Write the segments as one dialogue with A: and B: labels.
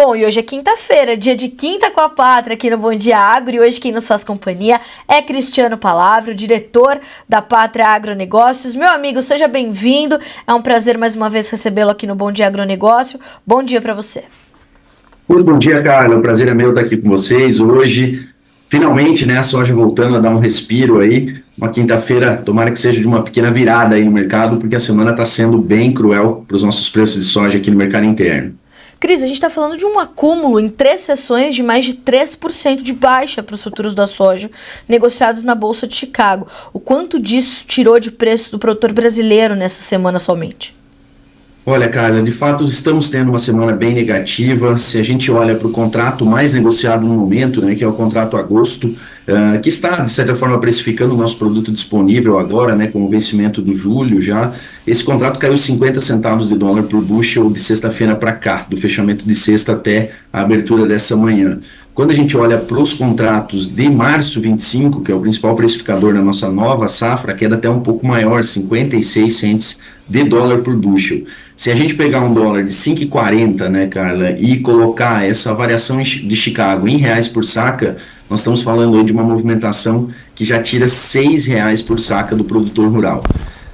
A: Bom, e hoje é quinta-feira, dia de Quinta com a Pátria aqui no Bom Dia Agro, e hoje quem nos faz companhia é Cristiano Palavra, o diretor da Pátria Agronegócios. Meu amigo, seja bem-vindo, é um prazer mais uma vez recebê-lo aqui no Bom Dia Agronegócio. Bom dia para você.
B: Muito bom dia, Carla, o prazer é meu estar aqui com vocês hoje. Finalmente, né, a soja voltando a dar um respiro aí, uma quinta-feira, tomara que seja de uma pequena virada aí no mercado, porque a semana está sendo bem cruel para os nossos preços de soja aqui no mercado interno.
A: Cris, a gente está falando de um acúmulo em 3 sessões de mais de 3% de baixa para os futuros da soja negociados na Bolsa de Chicago. O quanto disso tirou de preço do produtor brasileiro nessa semana somente?
B: Olha, Carla, de fato estamos tendo uma semana bem negativa. Se a gente olha para o contrato mais negociado no momento, né, que é o contrato agosto, que está, de certa forma, precificando o nosso produto disponível agora, né, com o vencimento do julho já, esse contrato caiu 50 centavos de dólar por bushel de sexta-feira para cá, do fechamento de sexta até a abertura dessa manhã. Quando a gente olha para os contratos de março 25, que é o principal precificador da nossa nova safra, a queda até um pouco maior, 56 cents de dólar por bushel. Se a gente pegar um dólar de 5,40, né, Carla, e colocar essa variação de Chicago em reais por saca, nós estamos falando aí de uma movimentação que já tira R$6 por saca do produtor rural.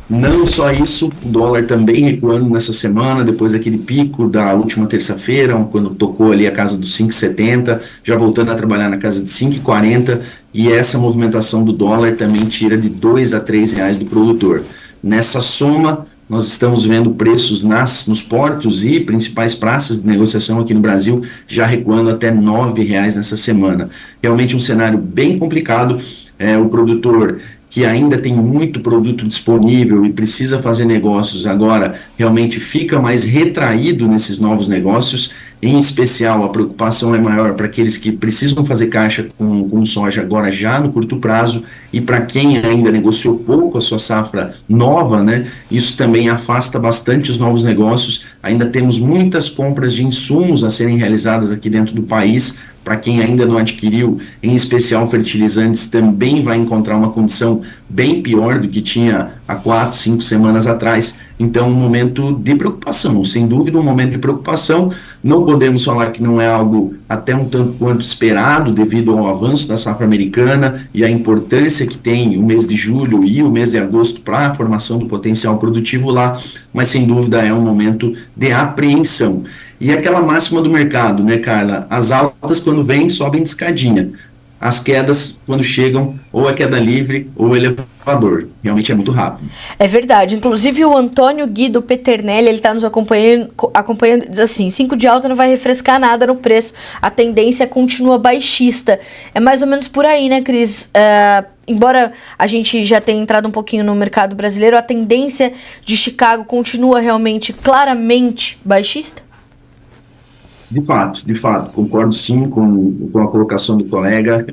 B: Não só isso, o dólar também recuando nessa semana, depois daquele pico da última terça-feira, quando tocou ali a casa dos 5,70, já voltando a trabalhar na casa de 5,40, e essa movimentação do dólar também tira de R$2 a R$3 do produtor. Nessa soma, nós estamos vendo preços nos portos e principais praças de negociação aqui no Brasil já recuando até R$9 nessa semana. Realmente um cenário bem complicado. O produtor que ainda tem muito produto disponível e precisa fazer negócios agora, realmente fica mais retraído nesses novos negócios. Em especial, a preocupação é maior para aqueles que precisam fazer caixa com soja agora já no curto prazo, e para quem ainda negociou pouco a sua safra nova, né, isso também afasta bastante os novos negócios. Ainda temos muitas compras de insumos a serem realizadas aqui dentro do país. Para quem ainda não adquiriu, em especial fertilizantes, também vai encontrar uma condição bem pior do que tinha há 4, 5 semanas atrás. Então, um momento de preocupação, sem dúvida um momento de preocupação. Não podemos falar que não é algo até um tanto quanto esperado devido ao avanço da safra americana e a importância que tem o mês de julho e o mês de agosto para a formação do potencial produtivo lá, mas sem dúvida é um momento de apreensão. E aquela máxima do mercado, né, Carla? As altas, quando vêm, sobem de escadinha. As quedas, quando chegam, ou é queda livre ou elevador. Realmente é muito rápido.
A: É verdade. Inclusive, o Antônio Guido Peternelli, ele está nos acompanhando, diz assim, 5 de alta não vai refrescar nada no preço. A tendência continua baixista. É mais ou menos por aí, né, Cris? Embora a gente já tenha entrado um pouquinho no mercado brasileiro, a tendência de Chicago continua realmente claramente baixista?
B: De fato, concordo sim com a colocação do colega.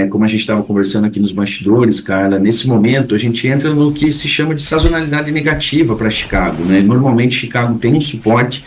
B: Como a gente estava conversando aqui nos bastidores, Carla, nesse momento a gente entra no que se chama de sazonalidade negativa para Chicago, né? Normalmente Chicago tem um suporte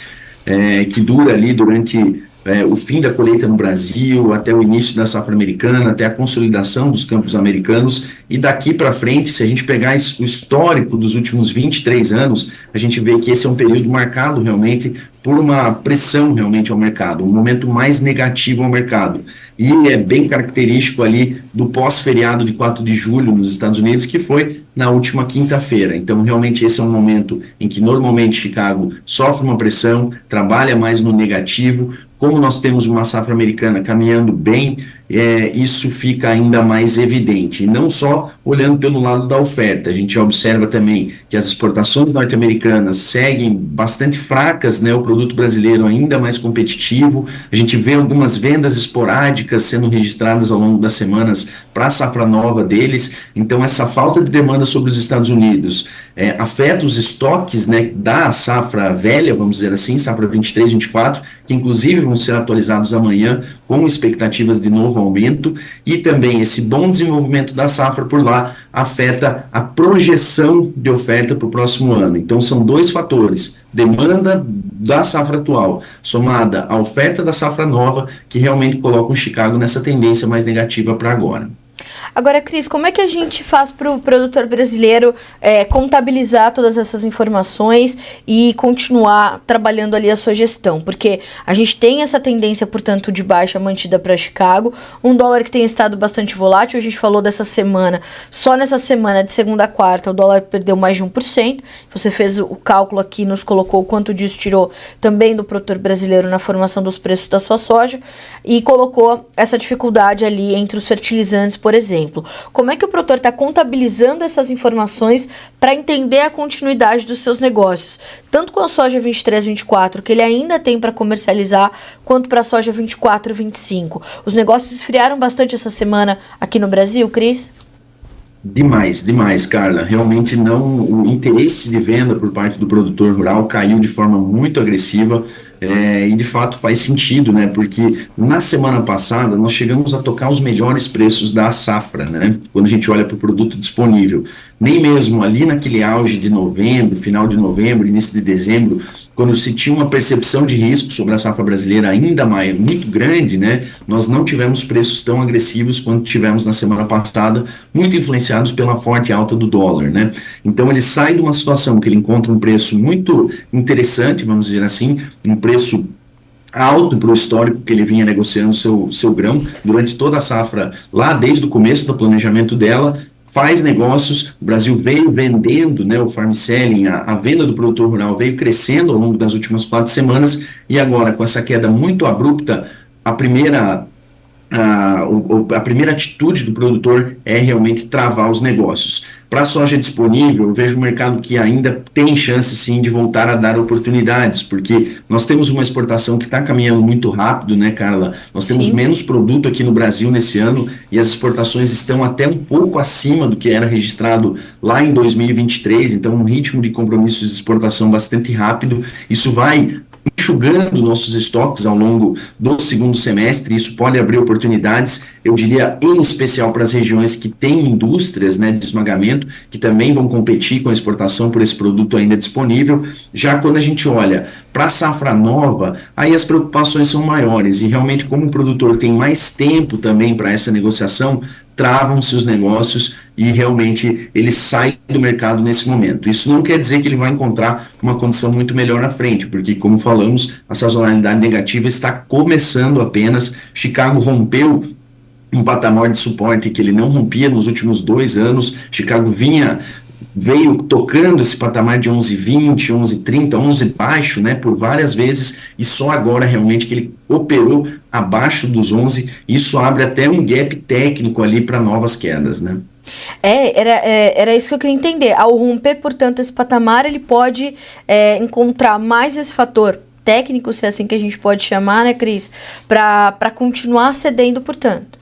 B: que dura ali durante o fim da colheita no Brasil, até o início da safra americana, até a consolidação dos campos americanos, e daqui para frente, se a gente pegar o histórico dos últimos 23 anos, a gente vê que esse é um período marcado realmente por uma pressão realmente ao mercado, um momento mais negativo ao mercado. E é bem característico ali do pós-feriado de 4 de julho nos Estados Unidos, que foi na última quinta-feira. Então, realmente, esse é um momento em que normalmente Chicago sofre uma pressão, trabalha mais no negativo. Como nós temos uma safra americana caminhando bem, isso fica ainda mais evidente. E não só olhando pelo lado da oferta, a gente observa também que as exportações norte-americanas seguem bastante fracas, né? O produto brasileiro ainda mais competitivo. A gente vê algumas vendas esporádicas sendo registradas ao longo das semanas para a safra nova deles. Então, essa falta de demanda sobre os Estados Unidos afeta os estoques, né, da safra velha, vamos dizer assim, safra 23, 24, que inclusive vão ser atualizados amanhã com expectativas de novo aumento, e também esse bom desenvolvimento da safra por lá afeta a projeção de oferta para o próximo ano. Então, são dois fatores: demanda da safra atual, somada à oferta da safra nova, que realmente colocam Chicago nessa tendência mais negativa para agora.
A: Agora, Cris, como é que a gente faz para o produtor brasileiro contabilizar todas essas informações e continuar trabalhando ali a sua gestão? Porque a gente tem essa tendência, portanto, de baixa mantida para Chicago, um dólar que tem estado bastante volátil. A gente falou dessa semana, só nessa semana de segunda a quarta, o dólar perdeu mais de 1%. Você fez o cálculo aqui, nos colocou o quanto disso tirou também do produtor brasileiro na formação dos preços da sua soja e colocou essa dificuldade ali entre os fertilizantes, por exemplo. Como é que o produtor está contabilizando essas informações para entender a continuidade dos seus negócios, tanto com a soja 23, 24, que ele ainda tem para comercializar, quanto para a soja 24 e 25? Os negócios esfriaram bastante essa semana aqui no Brasil, Cris?
B: Demais, demais, Carla. Realmente o interesse de venda por parte do produtor rural caiu de forma muito agressiva. E de fato faz sentido, né? Porque na semana passada nós chegamos a tocar os melhores preços da safra, né? Quando a gente olha para o produto disponível. Nem mesmo ali naquele auge de novembro, final de novembro, início de dezembro, quando se tinha uma percepção de risco sobre a safra brasileira ainda mais, muito grande, né? Nós não tivemos preços tão agressivos quanto tivemos na semana passada, muito influenciados pela forte alta do dólar, né? Então ele sai de uma situação que ele encontra um preço muito interessante, vamos dizer assim, um preço alto para o histórico que ele vinha negociando seu grão durante toda a safra, lá desde o começo do planejamento dela, faz negócios. O Brasil veio vendendo, né, o farm selling, a venda do produtor rural veio crescendo ao longo das últimas 4 semanas, e agora com essa queda muito abrupta, a primeira atitude do produtor é realmente travar os negócios. Para a soja disponível, eu vejo um mercado que ainda tem chance sim de voltar a dar oportunidades, porque nós temos uma exportação que está caminhando muito rápido, né, Carla? Nós temos
A: Sim.
B: menos produto aqui no Brasil nesse ano e as exportações estão até um pouco acima do que era registrado lá em 2023, então um ritmo de compromissos de exportação bastante rápido. Isso vai enxugando nossos estoques ao longo do segundo semestre. Isso pode abrir oportunidades, eu diria, em especial para as regiões que têm indústrias, né, de esmagamento, que também vão competir com a exportação por esse produto ainda disponível. Já quando a gente olha para a safra nova, aí as preocupações são maiores, e realmente como o produtor tem mais tempo também para essa negociação, travam-se os negócios e realmente ele sai do mercado nesse momento. Isso não quer dizer que ele vai encontrar uma condição muito melhor na frente, porque, como falamos, a sazonalidade negativa está começando apenas. Chicago rompeu um patamar de suporte que ele não rompia nos últimos 2 anos. Chicago veio tocando esse patamar de 11,20, 11,30, 11 baixo, né, por várias vezes, e só agora realmente que ele operou abaixo dos 11. Isso abre até um gap técnico ali para novas quedas, né?
A: Era isso que eu queria entender. Ao romper, portanto, esse patamar, ele pode encontrar mais esse fator técnico, se é assim que a gente pode chamar, né, Cris, para continuar cedendo, portanto.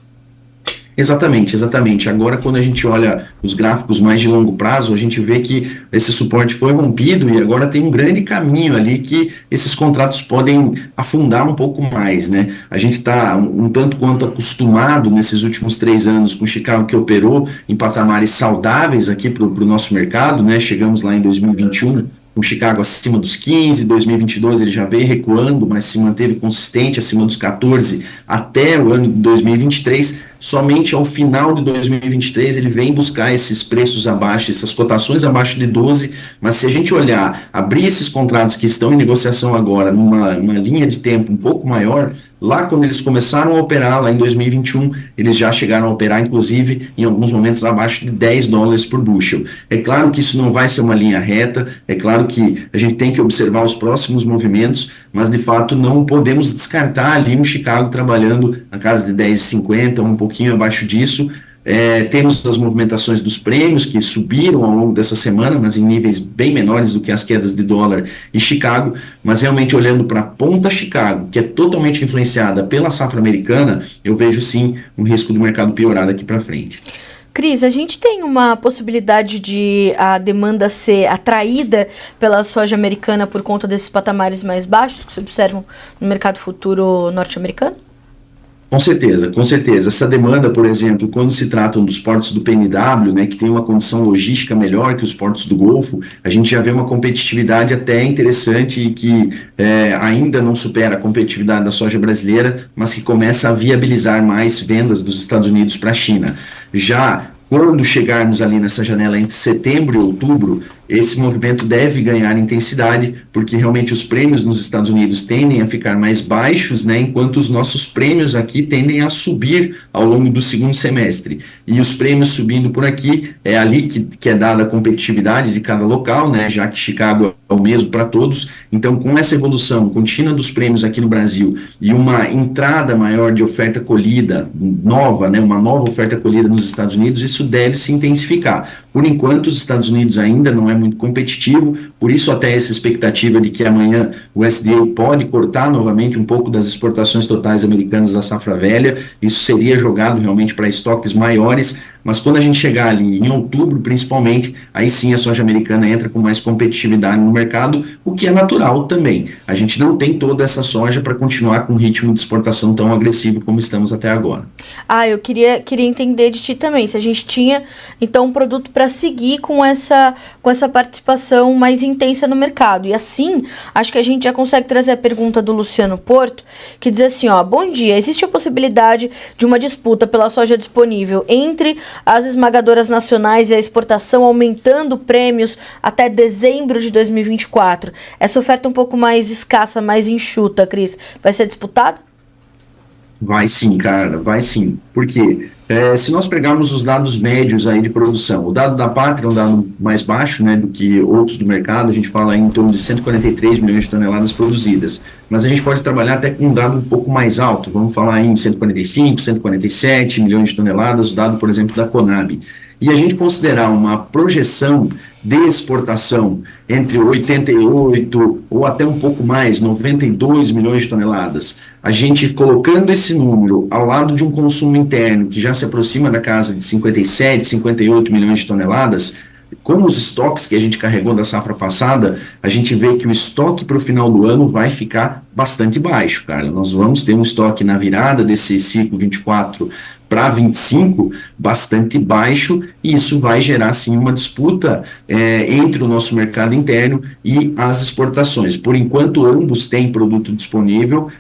B: Exatamente, exatamente. Agora, quando a gente olha os gráficos mais de longo prazo, a gente vê que esse suporte foi rompido e agora tem um grande caminho ali que esses contratos podem afundar um pouco mais, né? A gente está um tanto quanto acostumado nesses últimos 3 anos com o Chicago, que operou em patamares saudáveis aqui para o nosso mercado, né? Chegamos lá em 2021 com Chicago acima dos 15, 2022 ele já veio recuando, mas se manteve consistente acima dos 14 até o ano de 2023. Somente ao final de 2023 ele vem buscar esses preços abaixo, essas cotações abaixo de 12, mas se a gente olhar, abrir esses contratos que estão em negociação agora numa linha de tempo um pouco maior, lá quando eles começaram a operar, lá em 2021, eles já chegaram a operar, inclusive, em alguns momentos abaixo de $10 por bushel. É claro que isso não vai ser uma linha reta, é claro que a gente tem que observar os próximos movimentos, mas de fato não podemos descartar ali um Chicago trabalhando na casa de 10,50, um pouquinho abaixo disso. Temos as movimentações dos prêmios que subiram ao longo dessa semana, mas em níveis bem menores do que as quedas de dólar e Chicago, mas realmente olhando para a ponta Chicago, que é totalmente influenciada pela safra americana, eu vejo sim um risco do mercado piorar daqui para frente.
A: Cris, a gente tem uma possibilidade de a demanda ser atraída pela soja americana por conta desses patamares mais baixos que se observam no mercado futuro norte-americano?
B: Com certeza, com certeza. Essa demanda, por exemplo, quando se tratam dos portos do PNW, né, que tem uma condição logística melhor que os portos do Golfo, a gente já vê uma competitividade até interessante e que ainda não supera a competitividade da soja brasileira, mas que começa a viabilizar mais vendas dos Estados Unidos para a China. Já quando chegarmos ali nessa janela entre setembro e outubro, esse movimento deve ganhar intensidade, porque realmente os prêmios nos Estados Unidos tendem a ficar mais baixos, né, enquanto os nossos prêmios aqui tendem a subir ao longo do segundo semestre. E os prêmios subindo por aqui, é ali que é dada a competitividade de cada local, né, já que Chicago é o mesmo para todos. Então, com essa evolução contínua dos prêmios aqui no Brasil e uma entrada maior de oferta colhida nova, né, uma nova oferta colhida nos Estados Unidos, isso deve se intensificar. Por enquanto, os Estados Unidos ainda não é muito competitivo, por isso até essa expectativa de que amanhã o USDA pode cortar novamente um pouco das exportações totais americanas da safra velha, isso seria jogado realmente para estoques maiores, mas quando a gente chegar ali em outubro, principalmente, aí sim a soja americana entra com mais competitividade no mercado, o que é natural também. A gente não tem toda essa soja para continuar com um ritmo de exportação tão agressivo como estamos até agora.
A: Eu queria entender de ti também, se a gente tinha, então, um produto para seguir com essa participação mais intensa no mercado. E assim, acho que a gente já consegue trazer a pergunta do Luciano Porto, que diz assim, bom dia, existe a possibilidade de uma disputa pela soja disponível entre as esmagadoras nacionais e a exportação, aumentando prêmios até dezembro de 2024? Essa oferta um pouco mais escassa, mais enxuta, Cris, vai ser disputada?
B: Vai sim, cara, vai sim. Por quê? Se nós pegarmos os dados médios aí de produção, o dado da Pátria é um dado mais baixo, né, do que outros do mercado, a gente fala aí em torno de 143 milhões de toneladas produzidas, mas a gente pode trabalhar até com um dado um pouco mais alto, vamos falar aí em 145, 147 milhões de toneladas, o dado, por exemplo, da Conab. E a gente considerar uma projeção de exportação entre 88 ou até um pouco mais, 92 milhões de toneladas, a gente colocando esse número ao lado de um consumo interno que já se aproxima da casa de 57, 58 milhões de toneladas, com os estoques que a gente carregou da safra passada, a gente vê que o estoque para o final do ano vai ficar bastante baixo, cara. Nós vamos ter um estoque na virada desse ciclo 24 para 25 bastante baixo, e isso vai gerar sim uma disputa entre o nosso mercado interno e as exportações. Por enquanto, ambos têm produto disponível,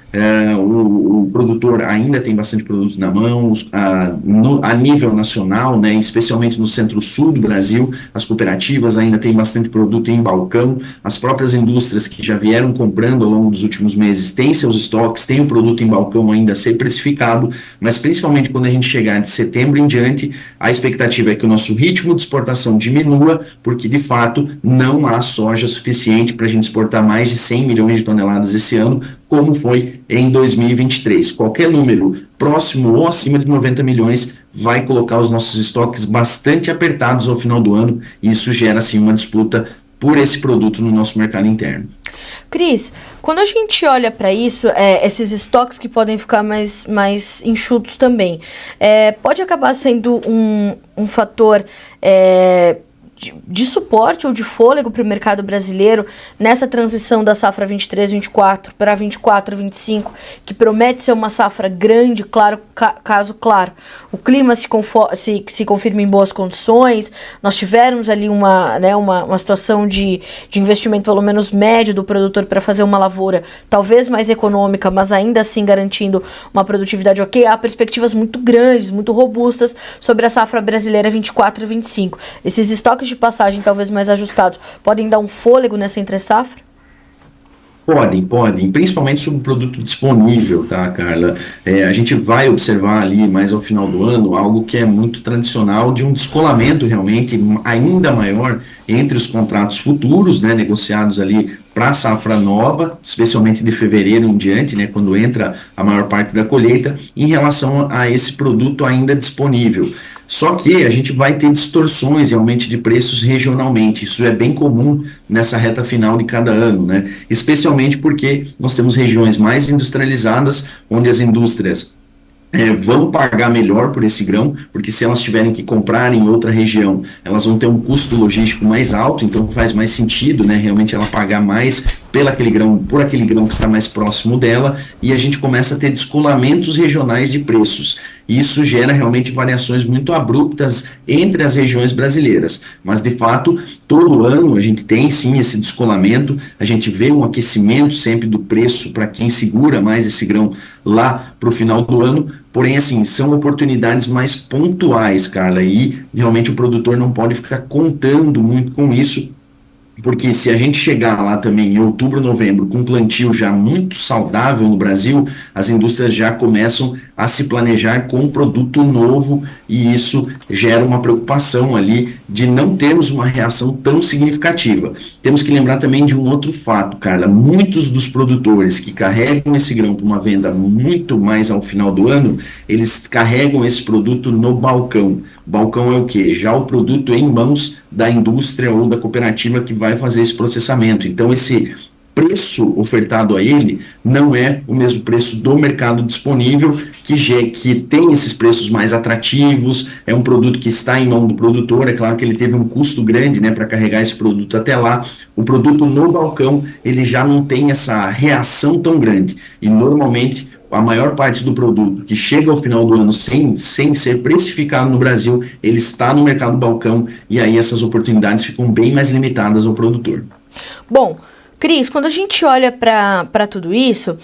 B: o produtor ainda tem bastante produto na mão, a nível nacional, né, especialmente no centro-sul do Brasil, as cooperativas ainda têm bastante produto em balcão, as próprias indústrias que já vieram comprando ao longo dos últimos meses têm seus estoques, têm o produto em balcão ainda a ser precificado, mas principalmente quando a gente chegar de setembro em diante, a expectativa é que o nosso ritmo de exportação diminua, porque de fato não há soja suficiente para a gente exportar mais de 100 milhões de toneladas esse ano, como foi em 2023. Qualquer número próximo ou acima de 90 milhões vai colocar os nossos estoques bastante apertados ao final do ano, e isso gera assim uma disputa por esse produto no nosso mercado interno.
A: Cris, quando a gente olha para isso, esses estoques que podem ficar mais enxutos também, pode acabar sendo um fator de suporte ou de fôlego para o mercado brasileiro nessa transição da safra 23-24 para 24-25, que promete ser uma safra grande, claro, caso claro, o clima se confirma em boas condições, nós tivermos ali uma situação de investimento pelo menos médio do produtor para fazer uma lavoura talvez mais econômica, mas ainda assim garantindo uma produtividade ok. Há perspectivas muito grandes, muito robustas sobre a safra brasileira 24-25. Esses estoques de passagem talvez mais ajustados podem dar um fôlego nessa entre-safra?
B: Podem, principalmente sobre o produto disponível, tá, Carla? A gente vai observar ali, mais ao final do ano, algo que é muito tradicional de um descolamento realmente ainda maior entre os contratos futuros, né, negociados ali para a safra nova, especialmente de fevereiro em diante, né, quando entra a maior parte da colheita, em relação a esse produto ainda disponível. Só que a gente vai ter distorções realmente de preços regionalmente, isso é bem comum nessa reta final de cada ano, né? Especialmente porque nós temos regiões mais industrializadas, onde as indústrias vão pagar melhor por esse grão, porque se elas tiverem que comprar em outra região, elas vão ter um custo logístico mais alto, então faz mais sentido, né, realmente ela pagar mais por aquele grão que está mais próximo dela, e a gente começa a ter descolamentos regionais de preços. Isso gera realmente variações muito abruptas entre as regiões brasileiras. Mas, de fato, todo ano a gente tem, sim, esse descolamento, a gente vê um aquecimento sempre do preço para quem segura mais esse grão lá para o final do ano. Porém, assim, são oportunidades mais pontuais, Carla, e realmente o produtor não pode ficar contando muito com isso, porque se a gente chegar lá também em outubro, novembro, com um plantio já muito saudável no Brasil, as indústrias já começam a se planejar com um produto novo, e isso gera uma preocupação ali de não termos uma reação tão significativa. Temos que lembrar também de um outro fato, Carla. Muitos dos produtores que carregam esse grão para uma venda muito mais ao final do ano, eles carregam esse produto no balcão. Balcão é o quê? Já o produto em mãos da indústria ou da cooperativa que vai fazer esse processamento. Então, esse preço ofertado a ele não é o mesmo preço do mercado disponível, que tem esses preços mais atrativos, é um produto que está em mão do produtor. É claro que ele teve um custo grande, né, para carregar esse produto até lá. O produto no balcão, ele já não tem essa reação tão grande, e normalmente a maior parte do produto que chega ao final do ano sem ser precificado no Brasil, ele está no mercado balcão, e aí essas oportunidades ficam bem mais limitadas ao produtor.
A: Bom, Cris, quando a gente olha para tudo isso,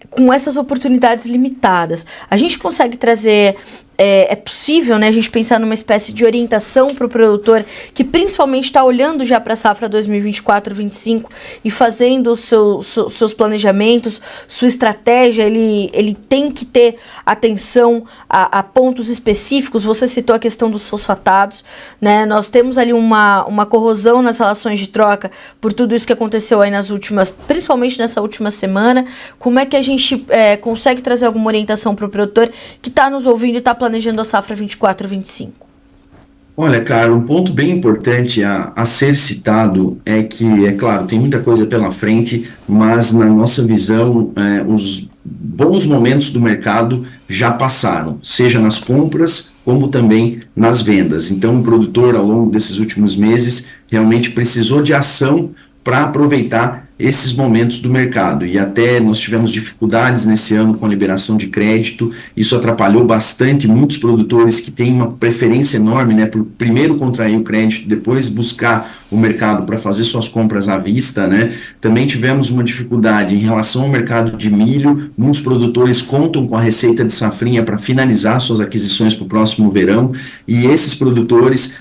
A: com essas oportunidades limitadas, a gente consegue trazer... É possível, né, a gente pensar numa espécie de orientação para o produtor que principalmente está olhando já para a safra 2024-25 e fazendo os seus planejamentos, sua estratégia. Ele tem que ter atenção a pontos específicos. Você citou a questão dos fosfatados, né? Nós temos ali uma corrosão nas relações de troca por tudo isso que aconteceu aí principalmente nessa última semana. Como é que a gente consegue trazer alguma orientação para o produtor que está nos ouvindo e está planejando a safra 24-25?
B: Olha, cara, um ponto bem importante a ser citado é que, é claro, tem muita coisa pela frente, mas na nossa visão, os bons momentos do mercado já passaram, seja nas compras como também nas vendas. Então, o produtor, ao longo desses últimos meses, realmente precisou de ação para aproveitar esses momentos do mercado, e até nós tivemos dificuldades nesse ano com a liberação de crédito. Isso atrapalhou bastante muitos produtores que têm uma preferência enorme, né, por primeiro contrair o crédito, depois buscar o mercado para fazer suas compras à vista, né. Também tivemos uma dificuldade em relação ao mercado de milho. Muitos produtores contam com a receita de safrinha para finalizar suas aquisições para o próximo verão, e esses produtores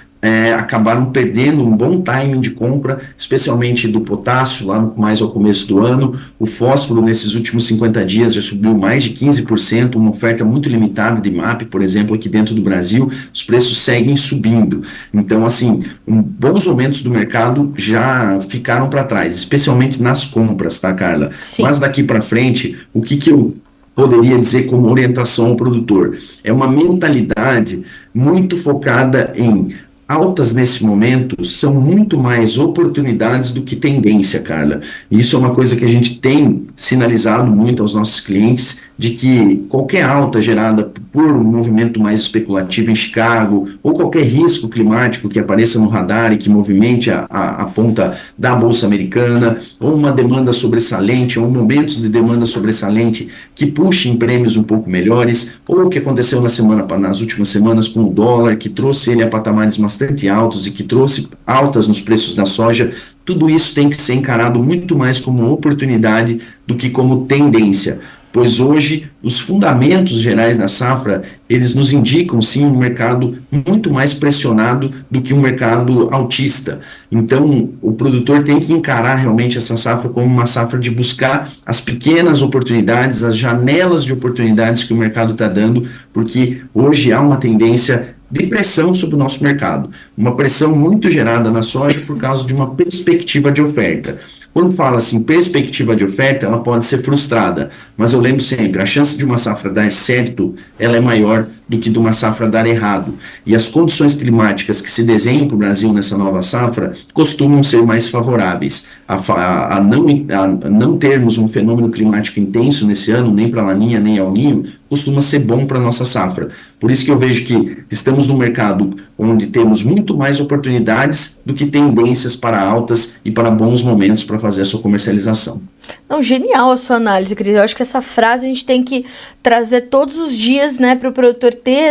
B: acabaram perdendo um bom timing de compra, especialmente do potássio, lá mais ao começo do ano. O fósforo, nesses últimos 50 dias, já subiu mais de 15%, uma oferta muito limitada de MAP, por exemplo, aqui dentro do Brasil. Os preços seguem subindo. Então, assim, bons momentos do mercado já ficaram para trás, especialmente nas compras, tá, Carla? Sim. Mas daqui para frente, o que eu poderia dizer como orientação ao produtor? É uma mentalidade muito focada em altas nesse momento são muito mais oportunidades do que tendência, Carla. E isso é uma coisa que a gente tem sinalizado muito aos nossos clientes, de que qualquer alta gerada por um movimento mais especulativo em Chicago, ou qualquer risco climático que apareça no radar e que movimente a ponta da Bolsa Americana, ou uma demanda sobressalente, ou momentos de demanda sobressalente que puxem prêmios um pouco melhores, ou o que aconteceu nas últimas semanas com o dólar, que trouxe ele a patamares bastante altos e que trouxe altas nos preços da soja. Tudo isso tem que ser encarado muito mais como uma oportunidade do que como tendência, pois hoje os fundamentos gerais da safra, eles nos indicam sim um mercado muito mais pressionado do que um mercado altista. Então o produtor tem que encarar realmente essa safra como uma safra de buscar as pequenas oportunidades, as janelas de oportunidades que o mercado está dando, porque hoje há uma tendência de pressão sobre o nosso mercado, uma pressão muito gerada na soja por causa de uma perspectiva de oferta. Quando fala assim, perspectiva de oferta, ela pode ser frustrada, mas eu lembro sempre, a chance de uma safra dar certo, ela é maior do que de uma safra dar errado. E as condições climáticas que se desenham para o Brasil nessa nova safra costumam ser mais favoráveis. A não termos um fenômeno climático intenso nesse ano, nem para a Laninha, nem ao Ninho, costuma ser bom para a nossa safra. Por isso que eu vejo que estamos num mercado onde temos muito mais oportunidades do que tendências para altas e para bons momentos para fazer a sua comercialização.
A: Não, genial a sua análise, Cris. Eu acho que essa frase a gente tem que trazer todos os dias, né, para o produtor ter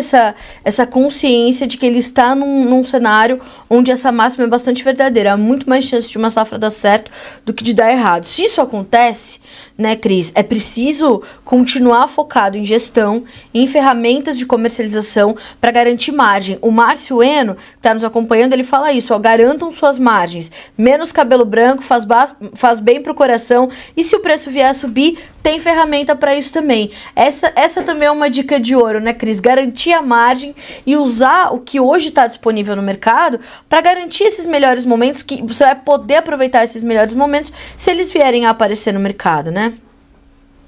A: essa consciência de que ele está num cenário onde essa máxima é bastante verdadeira. Há muito mais chance de uma safra dar certo do que de dar errado. Se isso acontece, né, Cris, é preciso continuar focado em gestão, em ferramentas de comercialização para garantir margem. O Márcio Eno, que está nos acompanhando, ele fala isso, ó, garantam suas margens. Menos cabelo branco, faz bem para o coração. E se o preço vier a subir, tem ferramenta para isso também. Essa também é uma dica de ouro, né, Cris? Garantir a margem e usar o que hoje está disponível no mercado para garantir esses melhores momentos, que você vai poder aproveitar esses melhores momentos se eles vierem a aparecer no mercado, né?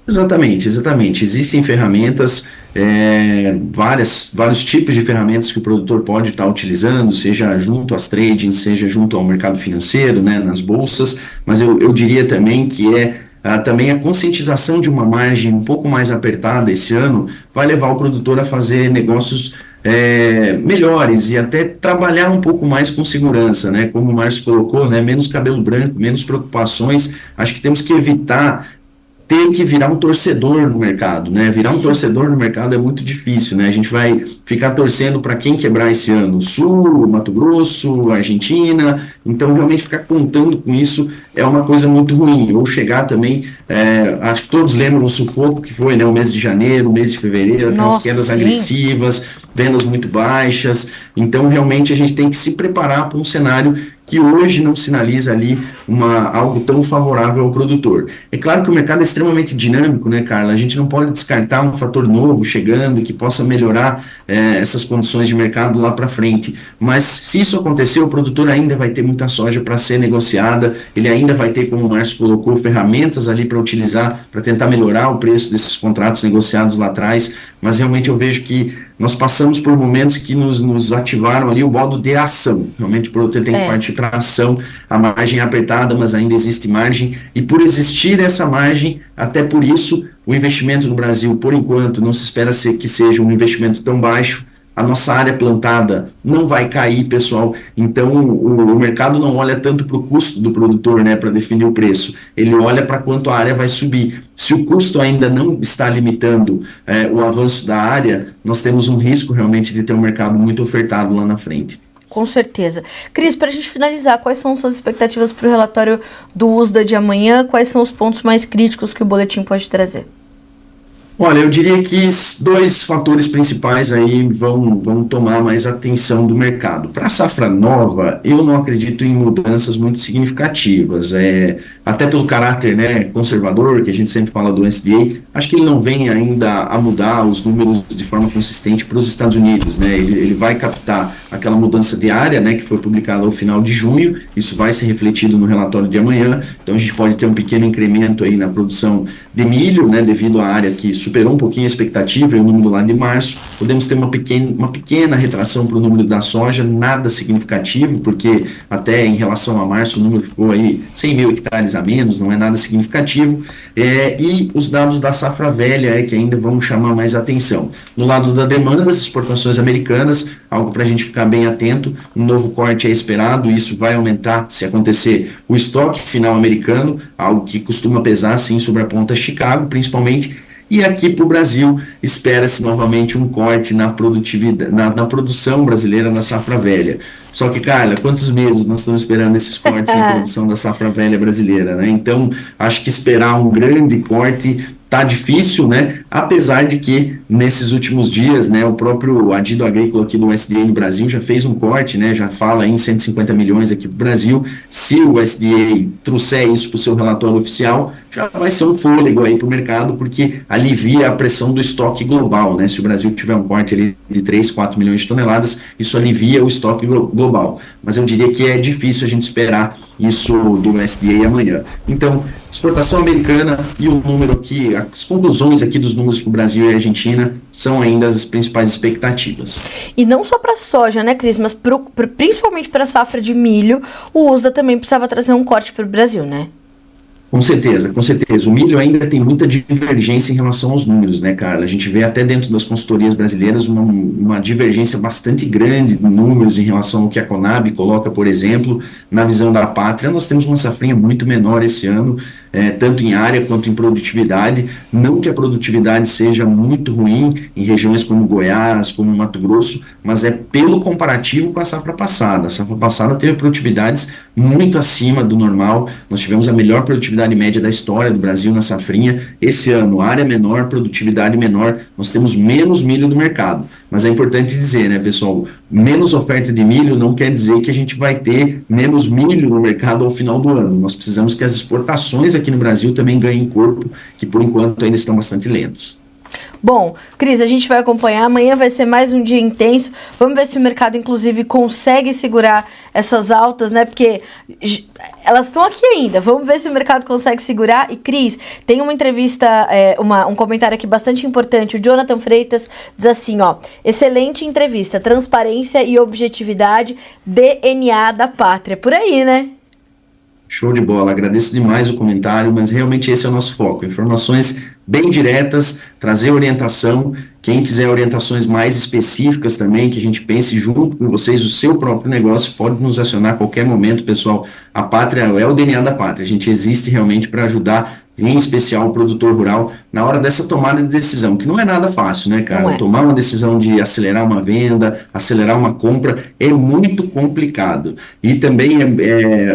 B: Exatamente. Existem ferramentas, vários tipos de ferramentas que o produtor pode estar utilizando, seja junto às tradings, seja junto ao mercado financeiro, né, nas bolsas, mas eu diria também que também a conscientização de uma margem um pouco mais apertada esse ano vai levar o produtor a fazer negócios melhores e até trabalhar um pouco mais com segurança, né? Como o Márcio colocou, né? Menos cabelo branco, menos preocupações. Acho que temos que evitar ter que virar um torcedor no mercado, né? Virar um torcedor no mercado é muito difícil, né? A gente vai ficar torcendo para quem quebrar esse ano? Sul, Mato Grosso, Argentina. Então, realmente ficar contando com isso é uma coisa muito ruim. Ou chegar também, acho que todos lembram o sufoco que foi, né? O mês de janeiro, o mês de fevereiro, aquelas quedas agressivas, vendas muito baixas. Então, realmente, a gente tem que se preparar para um cenário que hoje não sinaliza ali algo tão favorável ao produtor. É claro que o mercado é extremamente dinâmico, né, Carla? A gente não pode descartar um fator novo chegando que possa melhorar essas condições de mercado lá para frente. Mas se isso acontecer, o produtor ainda vai ter muita soja para ser negociada, ele ainda vai ter, como o Márcio colocou, ferramentas ali para utilizar, para tentar melhorar o preço desses contratos negociados lá atrás. Mas realmente eu vejo que nós passamos por momentos que nos ativaram ali o modo de ação. Realmente o produtor tem que partir para a ação, a margem é apertada, mas ainda existe margem, e por existir essa margem, até por isso, o investimento no Brasil, por enquanto, não se espera que seja um investimento tão baixo. A nossa área plantada não vai cair, pessoal, então o mercado não olha tanto para o custo do produtor, né, para definir o preço, ele olha para quanto a área vai subir. Se o custo ainda não está limitando o avanço da área, nós temos um risco realmente de ter um mercado muito ofertado lá na frente.
A: Com certeza. Cris, para a gente finalizar, quais são suas expectativas para o relatório do USDA de amanhã? Quais são os pontos mais críticos que o boletim pode trazer?
B: Olha, eu diria que dois fatores principais aí vão tomar mais atenção do mercado. Para a safra nova, eu não acredito em mudanças muito significativas, até pelo caráter, né, conservador, que a gente sempre fala do USDA, acho que ele não vem ainda a mudar os números de forma consistente para os Estados Unidos, né, ele vai captar aquela mudança diária, né, que foi publicada ao final de junho, isso vai ser refletido no relatório de amanhã, então a gente pode ter um pequeno incremento aí na produção de milho, né, devido à área que superou um pouquinho a expectativa e o número lá de março. Podemos ter uma pequena retração para o número da soja, nada significativo, porque até em relação a março o número ficou aí 100 mil hectares a menos, não é nada significativo. E os dados da safra velha que ainda vão chamar mais atenção. No lado da demanda das exportações americanas, algo para a gente ficar bem atento, um novo corte é esperado, e isso vai aumentar, se acontecer, o estoque final americano, algo que costuma pesar, sim, sobre a ponta Chicago, principalmente. E aqui para o Brasil, espera-se novamente um corte na produtividade, na produção brasileira na safra velha. Só que, Carla, quantos meses nós estamos esperando esses cortes na produção da safra velha brasileira, né? Então, acho que esperar um grande corte tá difícil, né? Apesar de que nesses últimos dias, né, o próprio Adido Agrícola aqui do USDA no Brasil já fez um corte, né? Já fala em 150 milhões aqui para o Brasil. Se o USDA trouxer isso para o seu relatório oficial, já vai ser um fôlego aí para o mercado, porque alivia a pressão do estoque global, né? Se o Brasil tiver um corte ali de 3, 4 milhões de toneladas, isso alivia o estoque global. Mas eu diria que é difícil a gente esperar isso do USDA amanhã. Então, exportação americana e o número aqui, as conclusões aqui dos números para o Brasil e Argentina China são ainda as principais expectativas.
A: E não só para soja, né, Cris, mas principalmente para a safra de milho, o USDA também precisava trazer um corte para o Brasil, né?
B: Com certeza, com certeza. O milho ainda tem muita divergência em relação aos números, né, Carla? A gente vê até dentro das consultorias brasileiras uma divergência bastante grande de números em relação ao que a Conab coloca, por exemplo, na visão da pátria. Nós temos uma safrinha muito menor esse ano, tanto em área quanto em produtividade. Não que a produtividade seja muito ruim em regiões como Goiás, como Mato Grosso, mas é pelo comparativo com a safra passada. A safra passada teve produtividades muito acima do normal. Nós tivemos a melhor produtividade média da história do Brasil na safrinha. Esse ano, área menor, produtividade menor, nós temos menos milho no mercado. Mas é importante dizer, né, pessoal, menos oferta de milho não quer dizer que a gente vai ter menos milho no mercado ao final do ano. Nós precisamos que as exportações aqui no Brasil também ganhem corpo, que por enquanto ainda estão bastante lentas.
A: Bom, Cris, a gente vai acompanhar, amanhã vai ser mais um dia intenso, vamos ver se o mercado, inclusive, consegue segurar essas altas, né, porque elas estão aqui ainda, vamos ver se o mercado consegue segurar. E, Cris, tem uma entrevista, um comentário aqui bastante importante, o Jonathan Freitas diz assim, ó, excelente entrevista, transparência e objetividade, DNA da pátria, por aí, né?
B: Show de bola, agradeço demais o comentário, mas realmente esse é o nosso foco, informações bem diretas, trazer orientação, quem quiser orientações mais específicas também, que a gente pense junto com vocês, o seu próprio negócio, pode nos acionar a qualquer momento, pessoal. A pátria é o DNA da pátria, a gente existe realmente para ajudar, em especial o produtor rural, na hora dessa tomada de decisão, que não é nada fácil, né, cara? Tomar uma decisão de acelerar uma venda, acelerar uma compra, é muito complicado. E também,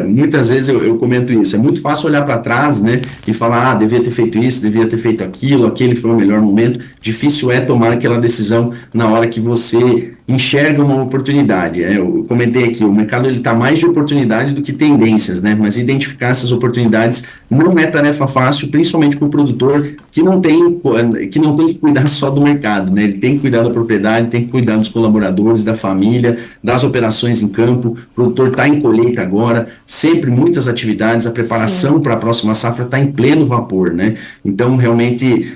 B: muitas vezes eu comento isso, é muito fácil olhar para trás, né, e falar, devia ter feito isso, devia ter feito aquilo, aquele foi o melhor momento. Difícil é tomar aquela decisão na hora que você enxerga uma oportunidade. Eu comentei aqui, o mercado está mais de oportunidade do que tendências, né? Mas identificar essas oportunidades não é tarefa fácil, principalmente para o produtor que não tem que cuidar só do mercado, né? Ele tem que cuidar da propriedade, tem que cuidar dos colaboradores, da família, das operações em campo. O produtor está em colheita agora, sempre muitas atividades, a preparação para a próxima safra está em pleno vapor, né? Então, realmente,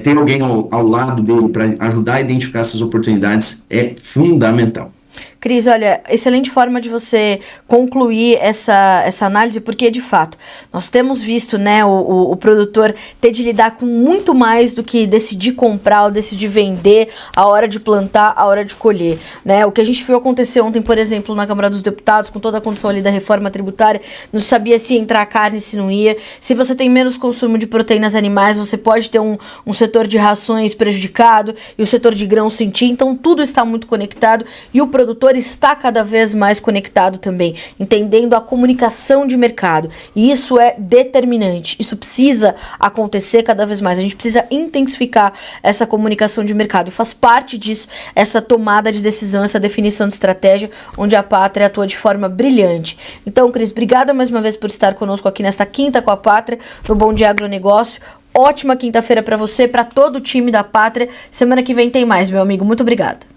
B: ter alguém ao lado dele para ajudar a identificar essas oportunidades é fundamental.
A: Cris, olha, excelente forma de você concluir essa análise, porque, de fato, nós temos visto, né, o produtor ter de lidar com muito mais do que decidir comprar ou decidir vender, a hora de plantar, a hora de colher, né? O que a gente viu acontecer ontem, por exemplo, na Câmara dos Deputados, com toda a condição ali da reforma tributária, não sabia se ia entrar carne, se não ia. Se você tem menos consumo de proteínas animais, você pode ter um setor de rações prejudicado e o setor de grãos sentir. Então, tudo está muito conectado e o produtor está cada vez mais conectado também, entendendo a comunicação de mercado. E isso é determinante. Isso precisa acontecer cada vez mais. A gente precisa intensificar essa comunicação de mercado. E faz parte disso essa tomada de decisão, essa definição de estratégia, onde a Pátria atua de forma brilhante. Então, Cris, obrigada mais uma vez por estar conosco aqui nesta quinta com a Pátria, no Bom Dia Agronegócio. Ótima quinta-feira para você, para todo o time da Pátria. Semana que vem tem mais, meu amigo. Muito obrigada.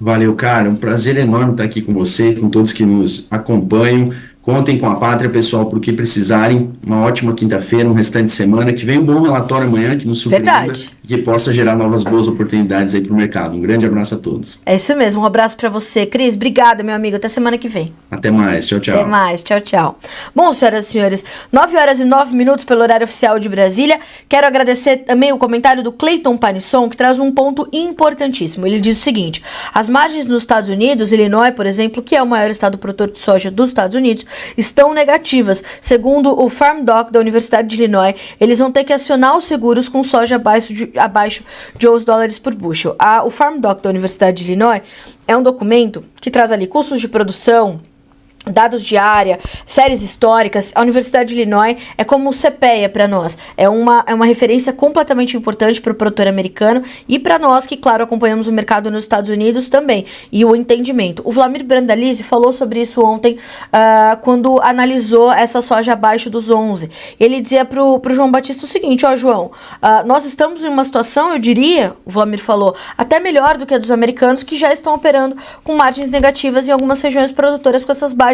B: Valeu, cara. Um prazer enorme estar aqui com você, com todos que nos acompanham. Contem com a Pátria, pessoal, por que precisarem. Uma ótima quinta-feira, um restante de semana. Que venha um bom relatório amanhã, que nos surpreenda e que possa gerar novas boas oportunidades aí para o mercado. Um grande abraço a todos.
A: É isso mesmo. Um abraço para você, Cris. Obrigada, meu amigo. Até semana que vem.
B: Até mais. Tchau, tchau.
A: Até mais. Tchau, tchau. Bom, senhoras e senhores, 9h09 pelo horário oficial de Brasília. Quero agradecer também o comentário do Cleiton Panisson, que traz um ponto importantíssimo. Ele diz o seguinte: as margens nos Estados Unidos, Illinois, por exemplo, que é o maior estado produtor de soja dos Estados Unidos, estão negativas. Segundo o Farm Doc da Universidade de Illinois, eles vão ter que acionar os seguros com soja abaixo de $11 por bushel. O Farm Doc da Universidade de Illinois é um documento que traz ali custos de produção, dados de área, séries históricas. A Universidade de Illinois é como o CPEA para nós. É uma referência completamente importante para o produtor americano e para nós que, claro, acompanhamos o mercado nos Estados Unidos também. E o entendimento. O Vlamir Brandalize falou sobre isso ontem, quando analisou essa soja abaixo dos 11. Ele dizia pro João Batista o seguinte: ó, João, nós estamos em uma situação, eu diria, o Vlamir falou, até melhor do que a dos americanos, que já estão operando com margens negativas em algumas regiões produtoras com essas baixas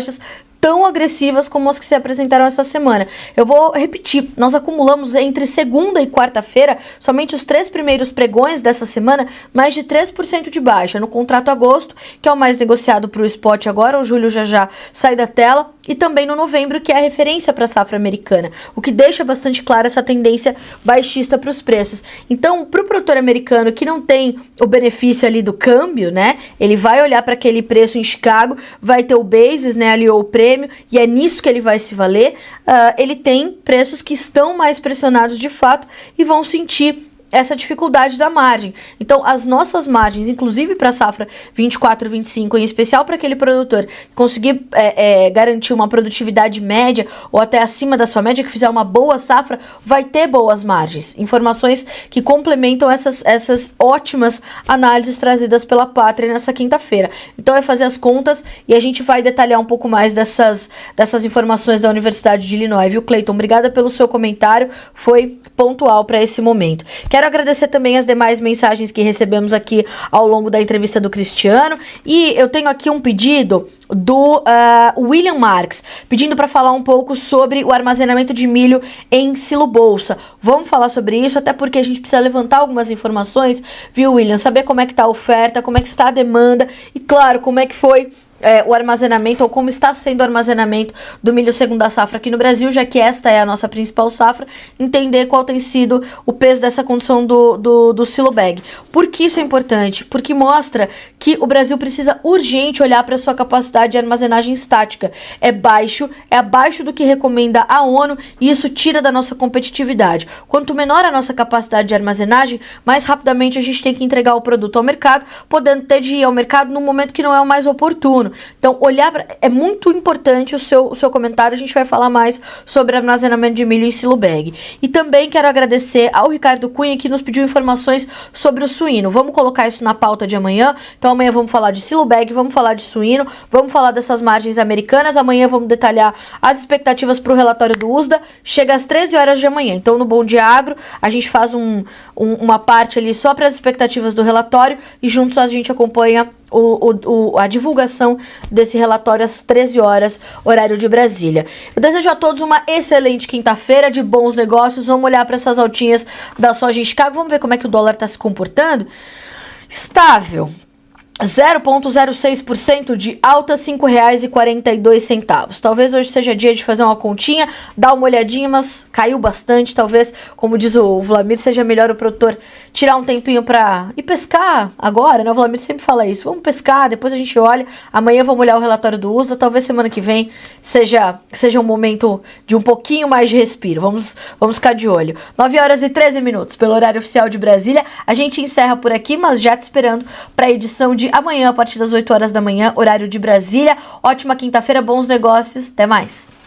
A: tão agressivas como as que se apresentaram essa semana. Eu vou repetir, nós acumulamos entre segunda e quarta-feira, somente os 3 primeiros pregões dessa semana, mais de 3% de baixa. No contrato agosto, que é o mais negociado para o spot agora, o julho já sai da tela, e também no novembro, que é a referência para a safra americana, o que deixa bastante clara essa tendência baixista para os preços. Então, para o produtor americano que não tem o benefício ali do câmbio, né, ele vai olhar para aquele preço em Chicago, vai ter o basis, né, ali ou o prêmio, e é nisso que ele vai se valer. Ele tem preços que estão mais pressionados de fato e vão sentir essa dificuldade da margem. Então, as nossas margens, inclusive para a safra 24-25, em especial para aquele produtor que conseguir garantir uma produtividade média ou até acima da sua média, que fizer uma boa safra, vai ter boas margens. Informações que complementam essas ótimas análises trazidas pela Pátria nessa quinta-feira. Então, é fazer as contas e a gente vai detalhar um pouco mais dessas informações da Universidade de Illinois, viu, Cleiton? Obrigada pelo seu comentário, foi pontual para esse momento. Quero agradecer também as demais mensagens que recebemos aqui ao longo da entrevista do Cristiano. E eu tenho aqui um pedido do William Marques, pedindo para falar um pouco sobre o armazenamento de milho em silo bolsa. Vamos falar sobre isso, até porque a gente precisa levantar algumas informações, viu, William? Saber como é que está a oferta, como é que está a demanda e, claro, como é que foi o armazenamento, ou como está sendo o armazenamento do milho segunda safra aqui no Brasil, já que esta é a nossa principal safra, entender qual tem sido o peso dessa condição do silo bag. Por que isso é importante? Porque mostra que o Brasil precisa urgente olhar para a sua capacidade de armazenagem estática. É abaixo do que recomenda a ONU, e isso tira da nossa competitividade. Quanto menor a nossa capacidade de armazenagem, mais rapidamente a gente tem que entregar o produto ao mercado, podendo ter de ir ao mercado no momento que não é o mais oportuno. Então, é muito importante o seu comentário. A gente vai falar mais sobre armazenamento de milho em silo bag. E também quero agradecer ao Ricardo Cunha, que nos pediu informações sobre o suíno. Vamos colocar isso na pauta de amanhã. Então, amanhã vamos falar de silo bag, vamos falar de suíno, vamos falar dessas margens americanas. Amanhã vamos detalhar as expectativas para o relatório do USDA. Chega às 13 horas de amanhã. Então, no Bom Dia Agro, a gente faz uma parte ali só para as expectativas do relatório e juntos a gente acompanha a divulgação desse relatório às 13 horas, horário de Brasília. Eu desejo a todos uma excelente quinta-feira de bons negócios. Vamos olhar para essas altinhas da soja em Chicago, vamos ver como é que o dólar está se comportando. Estável, 0,06% de alta, R$ 5,42. Talvez hoje seja dia de fazer uma continha, dar uma olhadinha, mas caiu bastante. Talvez, como diz o Vlamir, seja melhor o produtor tirar um tempinho para ir pescar agora, né? O Vlamir sempre fala isso. Vamos pescar, depois a gente olha. Amanhã vamos olhar o relatório do USDA. Talvez semana que vem seja um momento de um pouquinho mais de respiro. Vamos ficar de olho. 9h13 pelo horário oficial de Brasília. A gente encerra por aqui, mas já te esperando para a edição de amanhã, a partir das 8 horas da manhã, horário de Brasília. Ótima quinta-feira, bons negócios, até mais.